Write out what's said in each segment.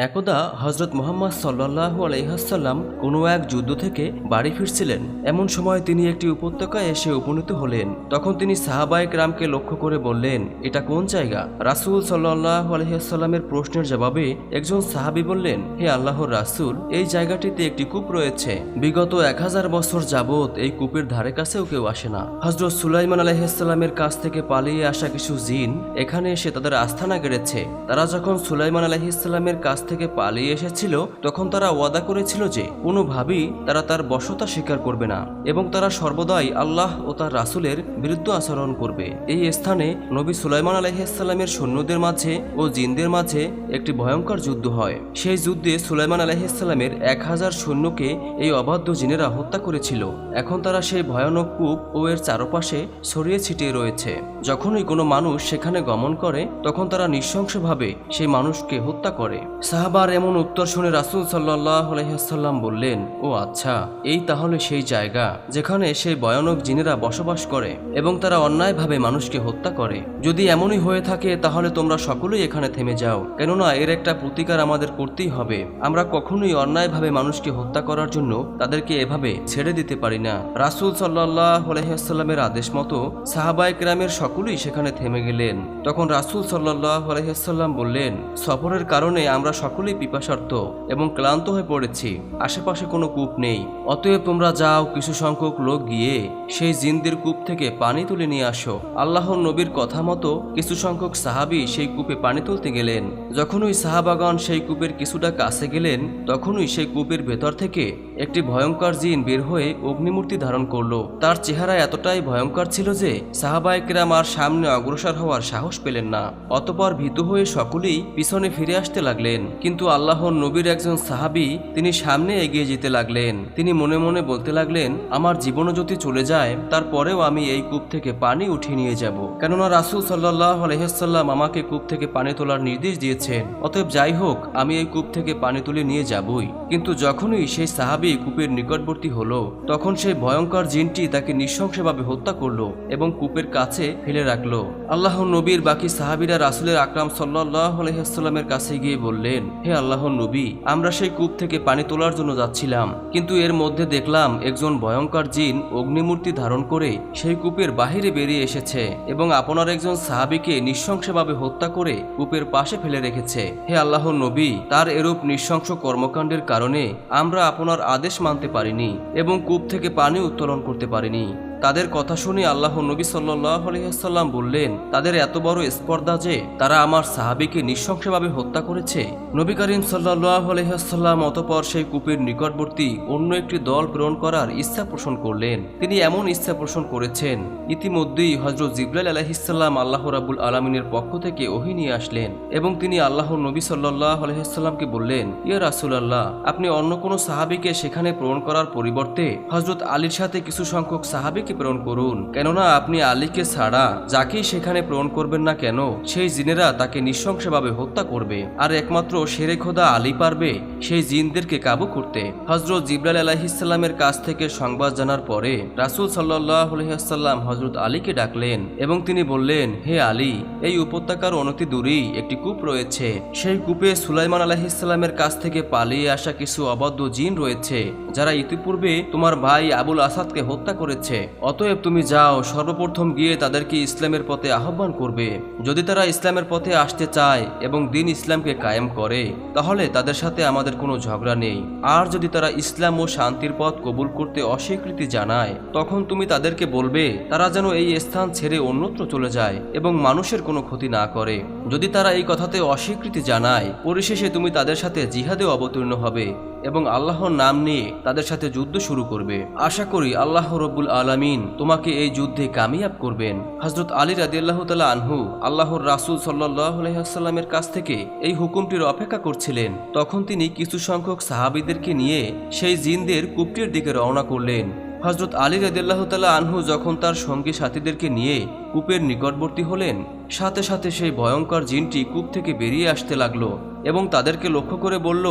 একদা হজরত মুহাম্মদ সাল্লাল্লাহু আলাইহাল্লাম কোনো এক যুদ্ধ থেকে বাড়ি ফিরছিলেন। এমন সময় তিনি একটি উপত্যকায় এসে উপনীত হলেন। তখন তিনি সাহাবায়ে কেরামকে লক্ষ্য করে বললেন, এটা কোন জায়গা? রাসূল সাল্লাল্লাহু আলাইহিওয়াসাল্লামের প্রশ্নের জবাবে একজন সাহাবী বললেন, হে আল্লাহর রাসূল, এই জায়গাটিতে একটি কূপ রয়েছে। বিগত 1000 বছর যাবৎ এই কূপের ধারে কাছেও কেউ আসে না। হযরত সুলাইমান আলাইহিসসালামের কাছ থেকে পালিয়ে আসা কিছু জিন এখানে এসে তাদের আস্থানা গেড়েছে। তারা যখন সুলাইমান আলাইহিসসালামের কাছ থেকে পালিয়ে এসেছিল, তখন তারা ওয়াদা করেছিল যে কোনোভাবেই তারা তার বশতা স্বীকার করবে না এবং তারা সর্বদাই আল্লাহ ও তার রাসূলের বিরুদ্ধে আচরণ করবে। এই স্থানে নবী সুলাইমান আলাইহিসসালামের সৈন্যদের মাঝে ও জিনদের মাঝে একটি ভয়ঙ্কর যুদ্ধ হয়। সেই যুদ্ধে সুলাইমান আলাইহিসসালামের 1000 সৈন্যকে এই অবাধ্য জিনেরা হত্যা করেছিল। এখন তারা সেই ভয়ানক কূপ ও এর চারপাশে ছড়িয়ে ছিটিয়ে রয়েছে। যখনই কোনো মানুষ সেখানে গমন করে, তখন তারা নৃশংসভাবে সেই মানুষকে হত্যা করে। সাহাবার এমন উত্তর শুনে রাসূল সাল্লাল্লাহু আলাইহি ওয়াসাল্লাম বললেন, ও আচ্ছা, এই তাহলে সেই জায়গা যেখানে সেই ভয়ানক জিনেরা বসবাস করে এবং তারা অন্যায়ভাবে মানুষকে হত্যা করে। যদি এমনই হয়ে থাকে তাহলে তোমরা সকলেই এখানে থেমে যাও, কেননা এর একটা প্রতিকার আমাদের করতেই হবে। আমরা কখনোই অন্যায়ভাবে মানুষকে হত্যা করার জন্য তাদেরকে এভাবে ছেড়ে দিতে পারি না। রাসূল সাল্লাল্লাহু আলাইহি ওয়াসাল্লামের আদেশ মতো সাহাবায়ে কেরামের সকলেই সেখানে থেমে গেলেন। তখন রাসূল সাল্লাল্লাহু আলাইহি ওয়াসাল্লাম বললেন, সফরের কারণে আমরা সকলেই পিপাসার্ত এবং ক্লান্ত হয়ে পড়েছি। আশেপাশে কোনো কূপ নেই, অতএব তোমরা যাও, কিছু সংখ্যক লোক গিয়ে সেই জিনদের কূপ থেকে পানি তুলে নিয়ে আসো। আল্লাহর নবীর কথা মতো কিছু সংখ্যক সাহাবী সেই কূপে পানি তুলতে গেলেন। যখনই সাহাবাগণ সেই কূপের কিছুটা কাছে গেলেন, তখনই সেই কূপের ভেতর থেকে একটি ভয়ঙ্কর জিন বের হয়ে অগ্নিমূর্তি ধারণ করলো। তার চেহারা এতটাই ভয়ঙ্কর ছিল যে সাহাবায়ে কেরাম আর সামনে অগ্রসর হওয়ার সাহস পেলেন না। অতঃপর ভীতু হয়ে সকলেই পিছনে ফিরে আসতে লাগলেন। কিন্তু আল্লাহর নবীর একজন সাহাবী তিনি সামনে এগিয়ে যেতে লাগলেন। তিনি মনে মনে বলতে লাগলেন, আমার জীবনও যদি চলে যায়, তারপরেও আমি এই কূপ থেকে পানি উঠিয়ে নিয়ে যাব, কেননা রাসূল সাল্লাল্লাহু আলাইহি ওয়াসাল্লাম আমাকে কূপ থেকে পানি তোলার নির্দেশ দিয়েছেন। অতএব যাই হোক, আমি এই কূপ থেকে পানি তুলে নিয়ে যাবই। কিন্তু যখনই সেই সাহাবী কূপের নিকটবর্তী হলো, তখন সেই ভয়ঙ্কর জিনটি তাকে নৃশংসভাবে হত্যা করলো এবং কূপের কাছে ফেলে রাখলো। আল্লাহর নবীর বাকি সাহাবীরা রাসূলের আকরাম সাল্লাল্লাহু আলাইহি ওয়াসাল্লামের কাছে গিয়ে বললেন, হে আল্লাহর নবী, আমরা সেই কূপ থেকে পানি তোলার জন্য যাচ্ছিলাম, কিন্তু এর মধ্যে দেখলাম একজন ভয়ঙ্কর জিন অগ্নিমূর্তি ধারণ করে সেই কূপের বাহিরে বেরিয়ে এসেছে এবং আপনার একজন সাহাবীকে নৃশংসভাবে হত্যা করে কূপের পাশে ফেলে রেখেছে। হে আল্লাহর নবী, তার এরূপ নৃশংস কর্মকাণ্ডের কারণে আমরা আপনার আদেশ মানতে পারিনি এবং কূপ থেকে পানি উত্তোলন করতে পারিনি। তাদের কথা শুনে আল্লাহর নবী সাল্লাল্লাহু আলাইহি ওয়াসাল্লাম বললেন, তাদের এত বড় স্পর্ধা যে তারা আমার সাহাবীকে নৃশংসভাবে হত্যা করেছে। নবী করিম সাল্লাল্লাহু আলাইহি ওয়াসাল্লাম অতঃপর সেই কূপের নিকটবর্তী অন্য একটি দল প্রেরণ করার ইচ্ছা পোষণ করলেন। তিনি এমন ইচ্ছা পোষণ করেছেন, ইতিমধ্যেই হযরত জিবরাইল আলাইহিস সালাম আল্লাহ রাব্বুল আলামিনের পক্ষ থেকে ওহী নিয়ে আসলেন এবং তিনি আল্লাহর নবী সাল্লাল্লাহু আলাইহি ওয়াসাল্লামকে বললেন, ইয়া রাসূলুল্লাহ, আপনি অন্য কোনো সাহাবীকে সেখানে প্রেরণ করার পরিবর্তে হযরত আলীর সাথে কিছু সংখ্যক সাহাবী প্রেরণ করুন, কেননা আপনি আলীকে ছাড়া যাকেই সেখানে প্রেরণ করবেন না কেন, সেই জিনেরা তাকে নৃশংসভাবে হত্যা করবে, আর একমাত্র শেরে খোদা আলী পারবে সেই জিনদেরকে কাবু করতে। হযরত জিবরাইল আলাইহিস সালামের কাছ থেকে সংবাদ জানার পরে রাসূল সাল্লাল্লাহু আলাইহি ওয়াসাল্লাম হযরত আলীকে ডাকলেন এবং তিনি বললেন, হে আলী, এই উপত্যকার অনতি দূরেই একটি কূপ রয়েছে। সেই কূপে সুলাইমান আলাইহিস সালামের কাছ থেকে পালিয়ে আসা কিছু অবাধ্য জিন রয়েছে, যারা ইতিপূর্বে তোমার ভাই আবুল আসাদকে হত্যা করেছে। অতএব তুমি যাও, সর্বপ্রথম গিয়ে তাদেরকে ইসলামের পথে আহ্বান করবে। যদি তারা ইসলামের পথে আসতে চায় এবং দিন ইসলামকে কায়েম করে, তাহলে তাদের সাথে আমাদের কোনো ঝগড়া নেই। আর যদি তারা ইসলাম ও শান্তির পথ কবুল করতে অস্বীকৃতি জানায়, তখন তুমি তাদেরকে বলবে তারা যেন এই স্থান ছেড়ে অন্যত্র চলে যায় এবং মানুষের কোনো ক্ষতি না করে। যদি তারা এই কথাতে অস্বীকৃতি জানায়, পরিশেষে তুমি তাদের সাথে জিহাদে অবতীর্ণ হবে এবং আল্লাহর নাম নিয়ে তাদের সাথে যুদ্ধ শুরু করবে। আশা করি আল্লাহ রব্বুল আলামিন তোমাকে এই যুদ্ধে কামিয়াব করবেন। হযরত আলী রাদিয়াল্লাহু তাআলা আনহু আল্লাহর রাসূল সাল্লাল্লাহু আলাইহি ওয়াসাল্লামের কাছ থেকে এই হুকুমটির অপেক্ষা করছিলেন। তখন তিনি কিছু সংখ্যক সাহাবীদেরকে নিয়ে সেই জিনদের কূপটির দিকে রওনা করলেন। হযরত আলী রাদিয়াল্লাহু তাআলা আনহু যখন তার সঙ্গী সাথীদেরকে নিয়ে কূপের নিকটবর্তী হলেন, সাথে সাথে সেই ভয়ঙ্কর জিনটি কূপ থেকে বেরিয়ে আসতে লাগলো এবং তাদেরকে লক্ষ্য করে বলল,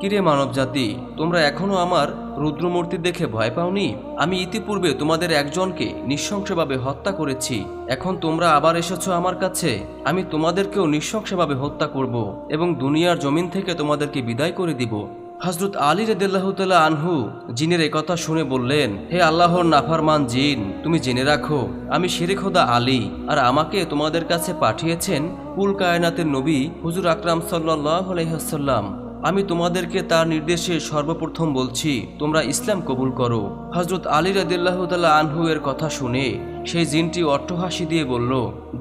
কিরে মানবজাতি, তোমরা এখনো আমার রুদ্রমূর্তি দেখে ভয় পাওনি? আমি ইতিপূর্বে তোমাদের একজনকে নৃশংসভাবে হত্যা করেছি, এখন তোমরা আবার এসেছো আমার কাছে। আমি তোমাদেরকেও নৃশংসভাবে হত্যা করব এবং দুনিয়ার জমিন থেকে তোমাদেরকে বিদায় করে দিব। হযরত আলী রাদিয়াল্লাহু তাআলা আনহু জিনের একথা শুনে বললেন, হে আল্লাহর নাফরমান জিন, তুমি জেনে রাখো আমি শিরে খোদা আলী, আর আমাকে তোমাদের কাছে পাঠিয়েছেন কুল কায়নাতের নবী হুজুর আকরাম সাল্লাল্লাহু আলাইহি ওয়াসাল্লাম। আমি তোমাদেরকে তার নির্দেশে সর্বপ্রথম বলছি, তোমরা ইসলাম কবুল করো। হযরত আলী রাদিয়াল্লাহু তাআলা আনহু এর কথা শুনে সেই জিনটি অট্টহাসি দিয়ে বলল,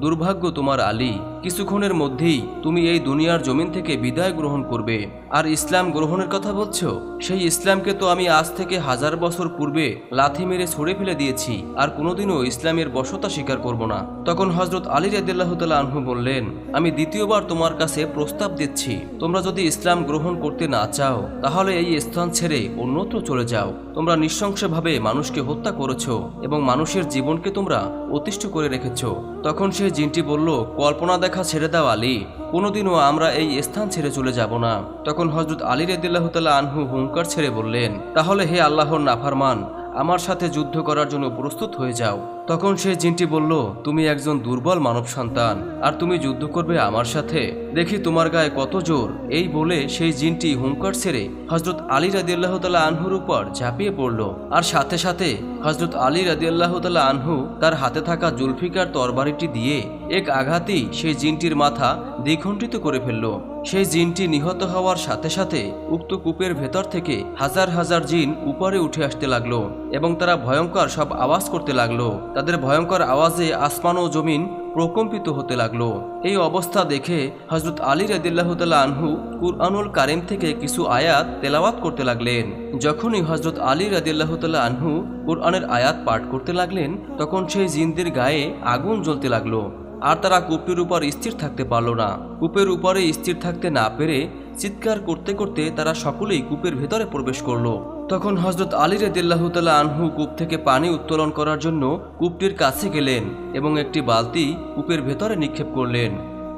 দুর্ভাগ্য তোমার আলী, কিছুক্ষণের মধ্যেই তুমি এই দুনিয়ার জমিন থেকে বিদায় গ্রহণ করবে। আর ইসলাম গ্রহণের কথা বলছো, সেই ইসলামকে তো আমি আজ থেকে 1000 বছর পূর্বে লাথি মেরে ছুঁড়ে ফেলে দিয়েছি, আর কোনোদিনও ইসলামের বশতা স্বীকার করব না। তখন হযরত আলী রাদিয়াল্লাহু তাআলা আনহু বললেন, আমি দ্বিতীয়বার তোমার কাছে প্রস্তাব দিচ্ছি, তোমরা যদি ইসলাম গ্রহণ করতে না চাও তাহলে এই স্থান ছেড়ে অন্যত্র চলে যাও। তোমরা নৃশংসভাবে মানুষকে হত্যা করেছো এবং মানুষের জীবনকে তোমরা অতিষ্ঠ করে রেখেছো। তখন সেই জিনটি বলল, কল্পনা দেখা ছেড়ে দাও আলী, কোনোদিনও আমরা এই স্থান ছেড়ে চলে যাব না। তখন হযরত আলী রাদিয়াল্লাহু তাআলা আনহু হুঙ্কার ছেড়ে বললেন, তাহলে হে আল্লাহর নাফরমান, আমার সাথে যুদ্ধ করার জন্য প্রস্তুত হয়ে যাও। তখন সেই জিনটি বলল, তুমি একজন দুর্বল মানব সন্তান, আর তুমি যুদ্ধ করবে আমার সাথে? দেখি তোমার গায়ে কত জোর। এই বলে সেই জিনটি হুঙ্কার ছেড়ে হযরত আলী রাদিয়াল্লাহু তাআলা আনহুর উপর ঝাঁপিয়ে পড়ল, আর সাথে সাথে হযরত আলী রাদিয়াল্লাহু তাআলা আনহু তার হাতে থাকা জুলফিকার তরবারিটি দিয়ে এক আঘাতেই সেই জিনটির মাথা দ্বিখণ্ডিত করে ফেলল। সেই জিনটি নিহত হওয়ার সাথে সাথে উক্ত কূপের ভেতর থেকে হাজার হাজার জিন উপরে উঠে আসতে লাগলো এবং তারা ভয়ঙ্কর সব আওয়াজ করতে লাগলো। তাদের ভয়ঙ্কর আওয়াজে আসমান ও জমিন প্রকম্পিত হতে লাগলো। এই অবস্থা দেখে হযরত আলী রাদিয়াল্লাহু তাআলা আনহু কুরআনুল কারীম থেকে কিছু আয়াত তেলাওয়াত করতে লাগলেন। যখনই হযরত আলী রাদিয়াল্লাহু তাআলা আনহু কুরআনের আয়াত পাঠ করতে লাগলেন, তখন সেই জিনদের গায়ে আগুন জ্বলতে লাগলো, আর তারা কূপটির উপর স্থির থাকতে পারল না। কূপের উপরে স্থির থাকতে না পেরে চিৎকার করতে করতে তারা সকলেই কূপের ভেতরে প্রবেশ করলো। তখন হযরত আলী রাদিয়াল্লাহু তাআলা আনহু কূপ থেকে পানি উত্তোলন করার জন্য কূপটির কাছে গেলেন এবং একটি বালতি কূপের ভেতরে নিক্ষেপ করলেন।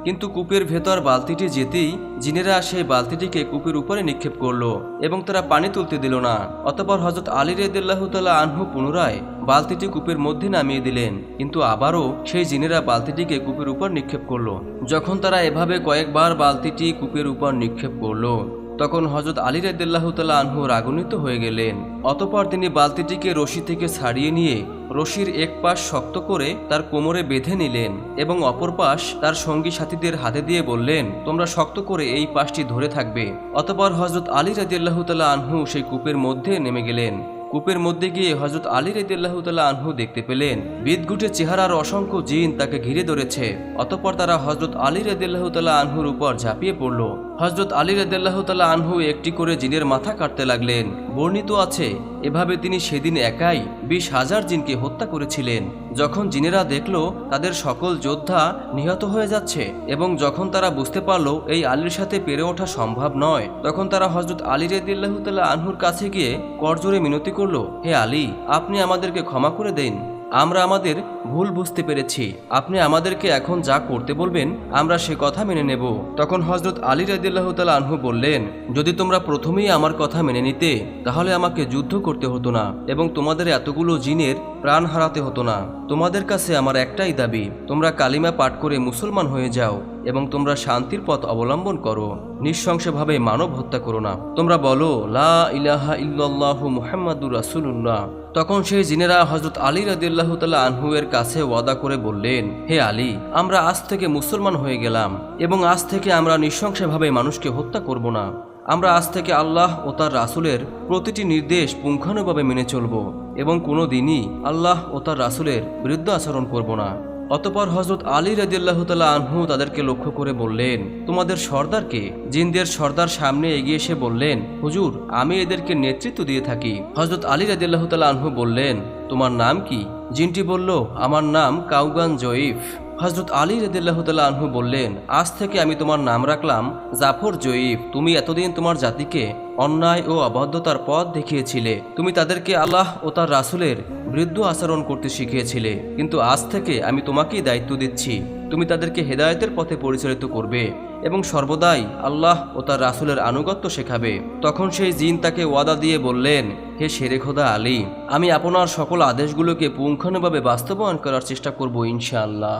কিন্তু কূপের ভেতর বালতিটি যেতেই জিনেরা সেই বালতিটিকে কূপের উপরে নিক্ষেপ করলো এবং তারা পানি তুলতে দিল না। অতঃপর হযরত আলী রাদিয়াল্লাহু তাআলা আনহু পুনরায় বালতিটি কূপের মধ্যে নামিয়ে দিলেন, কিন্তু আবারও সেই জিনেরা বালতিটিকে কূপের উপর নিক্ষেপ করলো। যখন তারা এভাবে কয়েকবার বালতিটি কূপের উপর নিক্ষেপ করলো, তখন হযরত আলী রাদিয়াল্লাহু তাআলা আনহু রাগান্বিত হয়ে গেলেন। অতঃপর তিনি বালতিটিকে রশি থেকে ছাড়িয়ে নিয়ে রশির এক পাশ শক্ত করে তার কোমরে বেঁধে নিলেন এবং অপর পাশ তার সঙ্গী সাথীদের হাতে দিয়ে বললেন, তোমরা শক্ত করে এই পাশটি ধরে থাকবে। অতঃপর হযরত আলী রাদিয়াল্লাহু তাআলা আনহু সেই কূপের মধ্যে নেমে গেলেন। কূপের মধ্যে গিয়ে হযরত আলী রাদিয়াল্লাহু তাআলা আনহু দেখতে পেলেন বিদঘুটে চেহারার অসংখ্য জিন তাকে ঘিরে ধরেছে। অতঃপর তারা হযরত আলী রাদিয়াল্লাহু তাআলা আনহুর উপর ঝাঁপিয়ে পড়ল। হযরত আলী রাদিয়াল্লাহু তাআলা আনহু একটি করে জিনের মাথা কাটতে লাগলেন। বর্ণিত আছে, এভাবে তিনি সেদিন একাই 20,000 জিনকে হত্যা করেছিলেন। যখন জিনেরা দেখল তাদের সকল যোদ্ধা নিহত হয়ে যাচ্ছে এবং যখন তারা বুঝতে পারল এই আলীর সাথে পেরে ওঠা সম্ভব নয়, তখন তারা হযরত আলী রাদিয়াল্লাহু তাআলা আনহুর কাছে গিয়ে করজোরে মিনতি করল, হে আলী, আপনি আমাদেরকে ক্ষমা করে দেন, আমরা আমাদের ভুল বুঝতে পেরেছি। আপনি আমাদেরকে এখন যা করতে বলবেন আমরা সে কথা মেনে নেব। তখন হযরত আলী রাদিয়াল্লাহু তাআলা আনহু বললেন, যদি তোমরা প্রথমেই আমার কথা মেনে নিতে তাহলে আমাকে যুদ্ধ করতে হতো না এবং তোমাদের এতগুলো জিনের প্রাণ হারাতে হতো না। তোমাদের কাছে আমার একটাই দাবি, তোমরা কালিমা পাঠ করে মুসলমান হয়ে যাও এবং তোমরা শান্তির পথ অবলম্বন করো, নৃশংসভাবে মানব হত্যা করো না। তোমরা বলো লা ইলাহা ইল্লাল্লাহু মুহাম্মাদুর রাসূলুল্লাহ। তখন সেই জিনেরা হযরত আলী রাদিয়াল্লাহু তাআলা আনহু এর কাছে ওয়াদা করে বললেন, হে আলী, আমরা আজ থেকে মুসলমান হয়ে গেলাম এবং আজ থেকে আমরা নৃশংসভাবে মানুষকে হত্যা করব না। আমরা আজ থেকে আল্লাহ ও তার রাসূলের প্রতিটি নির্দেশ পুঙ্খানুভাবে মেনে চলব এবং কোনো দিনই আল্লাহ ও তার রাসূলের বিরুদ্ধে আচরণ করব না। অতঃপর হযরত আলী রাদিয়াল্লাহু তাআলা আনহু তাদেরকে লক্ষ্য করে বললেন, তোমাদের সর্দারকে? জিনদের সর্দার সামনে এগিয়ে এসে বললেন, হুজুর, আমি এদেরকে নেতৃত্ব দিয়ে থাকি। হযরত আলী রাদিয়াল্লাহু তাআলা আনহু বললেন, তোমার নাম কি? জিনটি বলল, আমার নাম কাউগান জয়ীফ। হযরত আলী রাদিয়াল্লাহু তাআলা আনহু বললেন, আজ থেকে আমি তোমার নাম রাখলাম জাফর জয়ীফ। তুমি এতদিন তোমার জাতিকে অন্যায় ও অবাধ্যতার পথ দেখিয়েছিলে, তুমি তাদেরকে আল্লাহ ও তার রাসূলের বৃদ্ধ আচরণ করতে শিখিয়েছিলে, কিন্তু আজ থেকে আমি তোমাকেই দায়িত্ব দিচ্ছি। তুমি তাদেরকে হেদায়েতের পথে পরিচালিত করবে এবং সর্বদাই আল্লাহ ও তার রাসূলের আনুগত্য শেখাবে। তখন সেই জিন তাকে ওয়াদা দিয়ে বললেন, হে শেরে খোদা আলী, আমি আপনার সকল আদেশগুলোকে পুঙ্খানুভাবে বাস্তবায়ন করার চেষ্টা করব ইনশাআল্লাহ।